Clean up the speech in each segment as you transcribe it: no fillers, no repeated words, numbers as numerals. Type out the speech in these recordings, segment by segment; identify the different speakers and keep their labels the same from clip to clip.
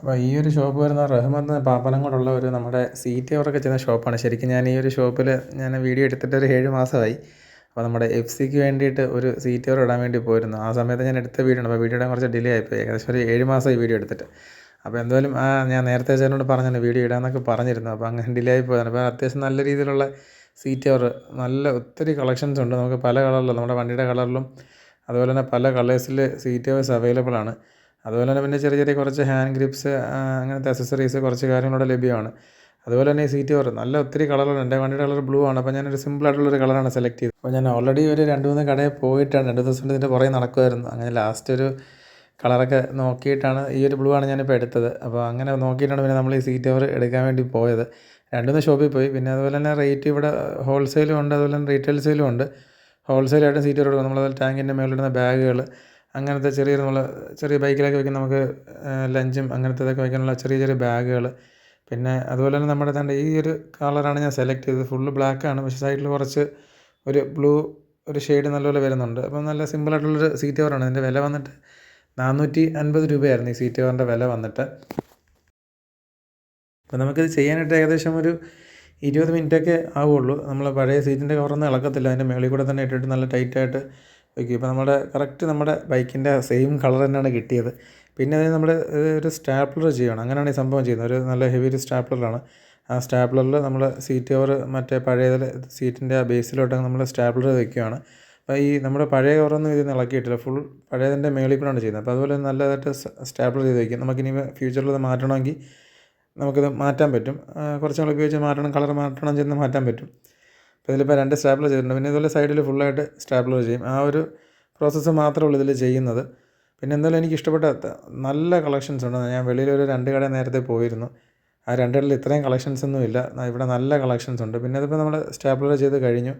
Speaker 1: അപ്പോൾ ഈ ഒരു ഷോപ്പ് വരുന്നത് റഹ്മത്ത് പാപ്പനംകോടുള്ള ഒരു നമ്മുടെ സീറ്റ് കവറൊക്കെ ചെയ്യുന്ന ഷോപ്പാണ്. ശരിക്കും ഞാൻ ഈ ഒരു ഷോപ്പിൽ ഞാൻ വീഡിയോ എടുത്തിട്ട് ഒരു 7 മാസമായി. അപ്പോൾ നമ്മുടെ എഫ്സിക്ക് വേണ്ടിയിട്ട് ഒരു സീറ്റ് കവർ ഇടാൻ വേണ്ടി പോയിരുന്നു. ആ സമയത്ത് ഞാൻ എടുത്ത വീഡിയോ ആണ്. അപ്പോൾ വീഡിയോ ഇടാൻ കുറച്ച് ഡിലേ ആയിപ്പോയി. ഏകദേശം ഒരു 7 മാസമായി വീഡിയോ എടുത്തിട്ട്. അപ്പോൾ എന്തായാലും ഞാൻ നേരത്തെ ചേട്ടനോട് പറഞ്ഞിരുന്നു വീഡിയോ ഇടാമെന്നൊക്കെ പറഞ്ഞിരുന്നു. അപ്പോൾ അങ്ങനെ ഡിലേ ആയി പോയതാണ്. അപ്പോൾ അത്യാവശ്യം നല്ല രീതിയിലുള്ള സീറ്റ് കവർ നല്ല ഒത്തിരി കളക്ഷൻസ് ഉണ്ട്. നമുക്ക് പല കളറിലും നമ്മുടെ വണ്ടിയുടെ കളറിലും അതുപോലെ തന്നെ പല കളേഴ്സിൽ സീറ്റ് കവേഴ്സ് അവൈലബിൾ ആണ്. അതുപോലെ തന്നെ പിന്നെ ചെറിയ ചെറിയ കുറച്ച് ഹാൻഡ് ഗ്രിപ്സ് അങ്ങനത്തെ അക്സസറീസ് കുറച്ച് കാര്യങ്ങളൂടെ ലഭ്യമാണ്. അതുപോലെ തന്നെ ഈ സീറ്റ് കവർ നല്ല ഒത്തിരി കളറുണ്ട്. എൻ്റെ വണ്ടിയുടെ കളർ ബ്ലൂ ആണ്. അപ്പോൾ ഞാനൊരു സിമ്പിളായിട്ടുള്ളൊരു കളറാണ് സെലക്ട് ചെയ്തത്. അപ്പോൾ ഞാൻ ഓൾറെഡി ഒരു 2-3 കടയിൽ പോയിട്ടാണ് 2 ദിവസം കൊണ്ട് ഇതിൻ്റെ പുറകെ നടക്കുമായിരുന്നു. അങ്ങനെ ലാസ്റ്റ് ഒരു കളറൊക്കെ നോക്കിയിട്ടാണ് ഈ ഒരു ബ്ലൂ ആണ് ഞാനിപ്പോൾ എടുത്തത്. അപ്പോൾ അങ്ങനെ നോക്കിയിട്ടാണ് പിന്നെ നമ്മൾ ഈ സീറ്റ് കവർ എടുക്കാൻ വേണ്ടി പോയത്. 2-3 ഷോപ്പിൽ പോയി. പിന്നെ അതുപോലെ തന്നെ റേറ്റ് ഇവിടെ ഹോൾസെയിലും ഉണ്ട്, അതുപോലെ തന്നെ റീറ്റെയിൽ സെയിലും ഉണ്ട്. ഹോൾസെയിലായിട്ടും സീറ്റ് കവർ കൊടുക്കും. നമ്മളതുപോലെ ടാങ്കിൻ്റെ മേളിലിടുന്ന ബാഗുകൾ അങ്ങനത്തെ ചെറിയ ബൈക്കിലൊക്കെ വയ്ക്കുന്ന നമുക്ക് ലഞ്ചും അങ്ങനത്തേതൊക്കെ വയ്ക്കാനുള്ള ചെറിയ ചെറിയ ബാഗുകൾ. പിന്നെ അതുപോലെ തന്നെ നമ്മുടെ ഈ ഒരു കളറാണ് ഞാൻ സെലക്ട് ചെയ്തത്. ഫുള്ള് ബ്ലാക്കാണ്, പക്ഷേ സൈഡിൽ കുറച്ച് ഒരു ബ്ലൂ ഒരു ഷെയ്ഡ് നല്ലപോലെ വരുന്നുണ്ട്. അപ്പം നല്ല സിമ്പിളായിട്ടുള്ളൊരു സീറ്റ് കവറാണ്. ഇതിൻ്റെ വില വന്നിട്ട് 450 രൂപയായിരുന്നു ഈ സീറ്റ് കവറിൻ്റെ വില വന്നിട്ട്. അപ്പോൾ നമുക്കിത് ചെയ്യാനായിട്ട് ഏകദേശം ഒരു 20 മിനിറ്റൊക്കെ ആവുള്ളൂ. നമ്മൾ പഴയ സീറ്റിൻ്റെ കവറൊന്നും ഇളക്കത്തില്ല. അതിൻ്റെ മുകളിൽ കൂടെ തന്നെ ഇട്ടിട്ട് നല്ല ടൈറ്റായിട്ട് വയ്ക്കും. ഇപ്പോൾ നമ്മുടെ ബൈക്കിൻ്റെ സെയിം കളർ തന്നെയാണ് കിട്ടിയത്. പിന്നെ അത് നമ്മൾ ഒരു സ്റ്റാപ്ലർ ചെയ്യണം. അങ്ങനെയാണ് ഈ സംഭവം ചെയ്യുന്നത്. ഒരു നല്ല ഹെവി ഒരു സ്റ്റാപ്ലറാണ്. ആ സ്റ്റാപ്ലറിൽ നമ്മൾ സീറ്റ് കവർ മറ്റേ പഴയതിൽ സീറ്റിൻ്റെ ആ ബേസിലോട്ട് നമ്മൾ സ്റ്റാപ്ലർ വയ്ക്കുകയാണ്. അപ്പോൾ ഈ നമ്മുടെ പഴയ കവറൊന്നും ഇതിൽ നിന്ന് ഇളക്കിയിട്ടില്ല. ഫുൾ പഴയതിൻ്റെ മുകളിൽ കൂടെയാണ് ചെയ്യുന്നത്. അപ്പോൾ അതുപോലെ നല്ലതായിട്ട് സ്റ്റാപ്ലർ ചെയ്ത് വയ്ക്കും. നമുക്കിനി ഫ്യൂച്ചറിൽ ഇത് മാറ്റണമെങ്കിൽ നമുക്കിത് മാറ്റാൻ പറ്റും. കുറച്ച് നാൾ ഉപയോഗിച്ച് മാറ്റണം, കളർ മാറ്റണം ചെന്ന് മാറ്റാൻ പറ്റും. അപ്പോൾ ഇതിലിപ്പോൾ 2 സ്റ്റാപ്ലർ ചെയ്തിട്ടുണ്ട്. പിന്നെ ഇതുപോലെ സൈഡിൽ ഫുള്ളായിട്ട് സ്റ്റാപ്ലർ ചെയ്യും. ആ ഒരു പ്രോസസ്സ് മാത്രമേ ഉള്ളൂ ഇതിൽ ചെയ്യുന്നത്. പിന്നെ എന്തായാലും എനിക്ക് ഇഷ്ടപ്പെട്ട നല്ല കളക്ഷൻസ് ഉണ്ട്. ഞാൻ വെളിയിലൊരു 2 കട നേരത്തെ പോയിരുന്നു. ആ 2 കടയിൽ ഇത്രയും കളക്ഷൻസ് ഒന്നും ഇല്ല. ഇവിടെ നല്ല കളക്ഷൻസ് ഉണ്ട്. പിന്നെ അതിപ്പോൾ നമ്മൾ സ്റ്റാപ്ലർ ചെയ്ത് കഴിഞ്ഞു.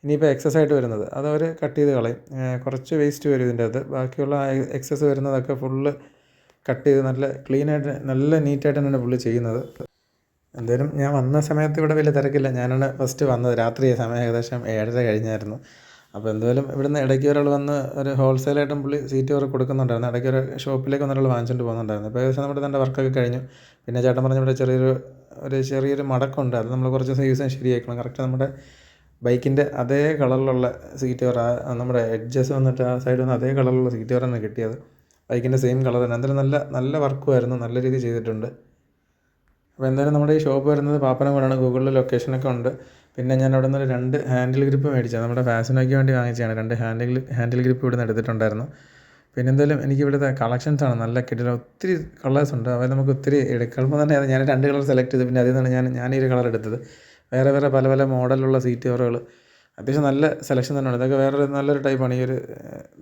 Speaker 1: ഇനിയിപ്പോൾ എക്സസ് ആയിട്ട് വരുന്നത് അതവർ കട്ട് ചെയ്ത് കളയും. കുറച്ച് വേസ്റ്റ് വരും ഇതിൻ്റെ അകത്ത്. ബാക്കിയുള്ള എക്സസ് വരുന്നതൊക്കെ ഫുള്ള് കട്ട് ചെയ്ത് നല്ല ക്ലീനായിട്ട് നല്ല നീറ്റായിട്ട് തന്നെയാണ് പുള്ളി ചെയ്യുന്നത്. എന്തായാലും ഞാൻ വന്ന സമയത്ത് ഇവിടെ വലിയ തിരക്കില്ല. ഞാനാണ് ഫസ്റ്റ് വന്നത്. രാത്രി സമയം ഏകദേശം 7:30 കഴിഞ്ഞായിരുന്നു. അപ്പോൾ എന്തായാലും ഇവിടുന്ന് ഇടയ്ക്ക് ഒരാൾ വന്ന് ഒരു ഹോൾസെയിലായിട്ടും പുള്ളി സീറ്റ് കവർ കൊടുക്കുന്നുണ്ടായിരുന്നു. ഇടയ്ക്ക് ഒരു ഷോപ്പിലേക്ക് ഒരാൾ വാങ്ങിച്ചുകൊണ്ട് പോകുന്നുണ്ടായിരുന്നു. അപ്പോൾ ഏകദേശം നമ്മുടെ തന്നെ വർക്കൊക്കെ കഴിഞ്ഞു. പിന്നെ ചേട്ടൻ പറഞ്ഞ ഇവിടെ ചെറിയൊരു മടക്കമുണ്ട്. അത് നമ്മൾ കുറച്ച് ദിവസം യൂസ് ചെയ്യാൻ ശരിയാക്കണം. കറക്റ്റ് നമ്മുടെ ബൈക്കിൻ്റെ അതേ കളറിലുള്ള സീറ്റ് കവർ നമ്മുടെ എഡ്ജസ് വന്നിട്ട് ആ സൈഡ് വന്ന് അതേ കളറിലുള്ള സീറ്റ് കവറാണ് കിട്ടിയത്. ബൈക്കിൻ്റെ സെയിം കളർ തന്നെ. എന്തായാലും നല്ല വർക്കുമായിരുന്നു. നല്ല രീതിയിൽ ചെയ്തിട്ടുണ്ട്. അപ്പോൾ എന്തായാലും നമ്മുടെ ഈ ഷോപ്പ് വരുന്നത് പാപ്പനംകോടാണ്. ഗൂഗിളിൽ ലൊക്കേഷനൊക്കെ ഉണ്ട്. പിന്നെ ഞാൻ അവിടെ നിന്ന് 2 ഹാൻഡിൽ ഗ്രിപ്പ് മേടിച്ചത്. നമ്മുടെ ഫാഷനൊക്കെ വേണ്ടി വാങ്ങിച്ചതാണ്. 2 ഹാൻഡിൽ ഗ്രിപ്പ് ഇവിടെ നിന്ന് എടുത്തിട്ടുണ്ടായിരുന്നു. പിന്നെ എന്തായാലും എനിക്ക് ഇവിടുത്തെ കളക്ഷൻസാണ് നല്ല കിട്ടില്ല. ഒത്തിരി കളേഴ്സ് ഉണ്ട്. അവ നമുക്ക് ഒത്തിരി എടുക്കുമ്പോൾ തന്നെ ഞാൻ 2 കളർ സെലക്ട് ചെയ്തു. പിന്നെ അതിൽ നിന്നാണ് ഞാൻ ഈ ഒരു കളർ എടുത്തത്. വേറെ പല മോഡലുള്ള സീറ്റ് കവറുകൾ അത്യാവശ്യം നല്ല സെലക്ഷൻ തന്നെയാണ്. ഇതൊക്കെ നല്ലൊരു ടൈപ്പാണ് ഈ ഒരു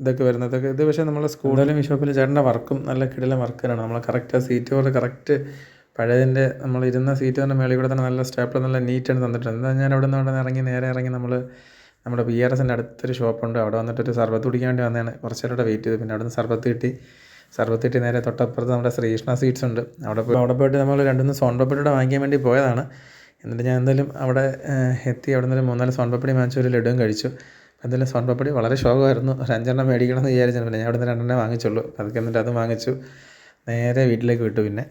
Speaker 1: ഇതൊക്കെ വരുന്നത്. ഇത് പക്ഷേ നമ്മൾ സ്കൂളിലും ഈ ഷോപ്പിൽ ചേട്ടൻ്റെ വർക്കും നല്ല കിടിലൻ വർക്ക് തന്നെയാണ്. നമ്മൾ കറക്റ്റ് സീറ്റ് കവർ കറക്റ്റ് പഴയതിൻ്റെ നമ്മളിരുന്ന സീറ്റ് തന്നെ മേളിൽ കൂടെ തന്നെ നല്ല സ്റ്റാപ്ലർ നല്ല നീറ്റാണ് തന്നിട്ടുണ്ട്. എന്താ ഞാൻ അവിടെ നിന്ന് നേരെ ഇറങ്ങി നമ്മുടെ PRSൻ്റെ അടുത്തൊരു ഷോപ്പുണ്ട്. അവിടെ വന്നിട്ടൊരു സർബത്ത് കുടിക്കാൻ വേണ്ടി വന്നതാണ്. കുറച്ച് നേരം വെയിറ്റ് ചെയ്തു. പിന്നെ അവിടെ നിന്ന് സർബത്ത് കിട്ടി നേരെ തൊട്ടപ്പുറത്ത് നമ്മുടെ ശ്രീകൃഷ്ണ സ്വീറ്റ്സ് ഉണ്ട്. അവിടെ പോയിട്ട് നമ്മൾ 2-3 സോൺ പപ്പടിയുടെ വാങ്ങിക്കാൻ വേണ്ടി പോയതാണ്. എന്നിട്ട് ഞാൻ എന്തായാലും അവിടെ എത്തി. അവിടെ നിന്ന് 3-4 സോൺ പപ്പടി വാങ്ങിച്ചു, ഒരു ലഡുവും കഴിച്ചു. എന്തായാലും സോൺ പപ്പടി വളരെ ശോകമായിരുന്നു. ഒരു 5 മേടിക്കണം എന്ന് വിചാരിച്ചു. പിന്നെ ഞാൻ അവിടെ നിന്ന് 2 വാങ്ങിച്ചുള്ളൂ. അതൊക്കെ എന്നിട്ട് അതും വാങ്ങിച്ചു നേരെ വീട്ടിലേക്ക് വിട്ടു. പിന്നെ